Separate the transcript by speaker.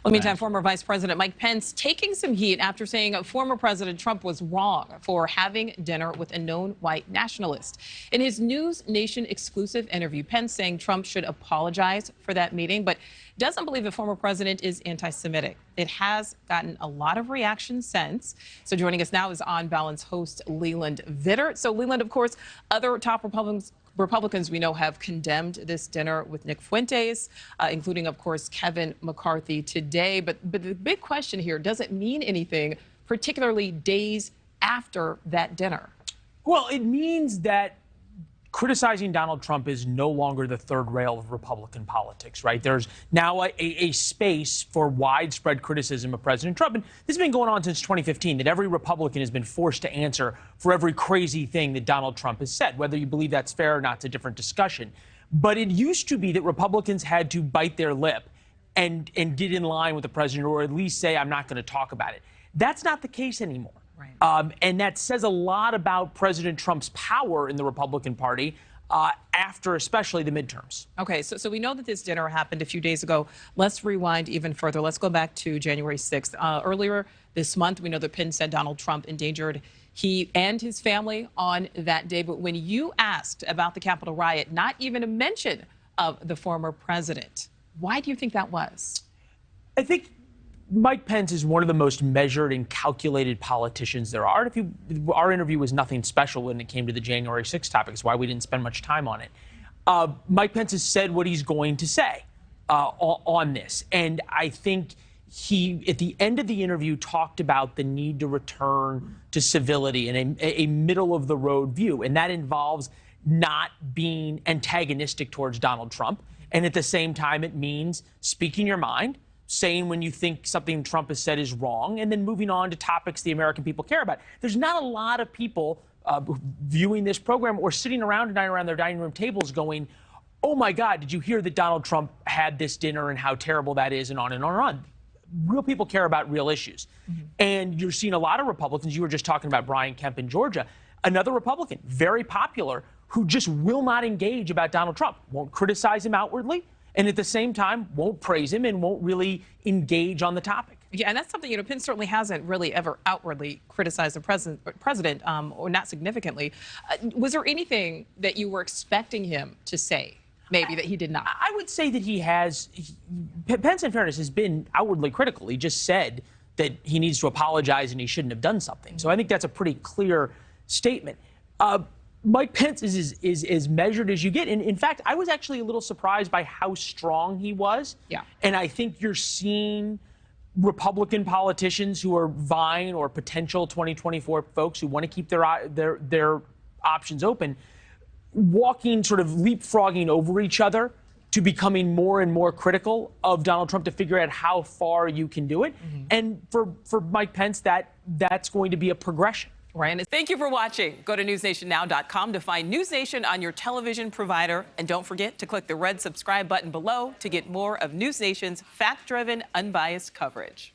Speaker 1: Well, meantime, former Vice President Mike Pence taking some heat after saying former President Trump was wrong for having dinner with a known white nationalist. In his NewsNation exclusive interview, Pence saying Trump should apologize for that meeting, but doesn't believe the former president is anti-Semitic. It has gotten a lot of reaction since. So joining us now is On Balance host Leland Vittert. So Leland, of course, other top Republicans we know have condemned this dinner with Nick Fuentes, including, of course, Kevin McCarthy today. But the big question here, does it mean anything, particularly days after that dinner?
Speaker 2: Well, it means that criticizing Donald Trump is no longer the third rail of Republican politics, right? There's now a space for widespread criticism of President Trump. And this has been going on since 2015, that every Republican has been forced to answer for every crazy thing that Donald Trump has said. Whether you believe that's fair or not, it's a different discussion. But it used to be that Republicans had to bite their lip and get in line with the president, or at least say, I'm not going to talk about it. That's not the case anymore. Right. And that says a lot about President Trump's power in the Republican Party after especially the midterms.
Speaker 1: Okay, so we know that this dinner happened a few days ago. Let's rewind even further. Let's go back to January 6th. Earlier this month, we know that Pence said Donald Trump endangered he and his family on that day. But when you asked about the Capitol riot, not even a mention of the former president, why do you think that was?
Speaker 2: I think Mike Pence is one of the most measured and calculated politicians there are. Our interview was nothing special when it came to the January 6th topic. It's why we didn't spend much time on it. Mike Pence has said what he's going to say on this. And I think he, at the end of the interview, talked about the need to return to civility and a middle-of-the-road view. And that involves not being antagonistic towards Donald Trump. And at the same time, it means speaking your mind, saying when you think something Trump has said is wrong, and then moving on to topics the American people care about. There's not a lot of people viewing this program or sitting around tonight around their dining room tables going, oh my God, did you hear that Donald Trump had this dinner and how terrible that is, and on and on and on. Real people care about real issues. Mm-hmm. And you're seeing a lot of Republicans. You were just talking about Brian Kemp in Georgia, another Republican, very popular, who just will not engage about Donald Trump, won't criticize him outwardly, and at the same time won't praise him and won't really engage on the topic.
Speaker 1: Yeah, and that's something, Pence certainly hasn't really ever outwardly criticized the president, or not significantly. Was there anything that you were expecting him to say, maybe, that he did not?
Speaker 2: I would say that he has. Pence, in fairness, has been outwardly critical. He just said that he needs to apologize and he shouldn't have done something. So I think that's a pretty clear statement. Mike Pence is as measured as you get. And in fact, I was actually a little surprised by how strong he was. Yeah. And I think you're seeing Republican politicians who are vying, or potential 2024 folks who want to keep their options open, walking, sort of leapfrogging over each other to becoming more and more critical of Donald Trump to figure out how far you can do it. Mm-hmm. And for Mike Pence, that's going to be a progression.
Speaker 1: Right. Thank you for watching. Go to newsnationnow.com to find NewsNation on your television provider. And don't forget to click the red subscribe button below to get more of NewsNation's fact-driven, unbiased coverage.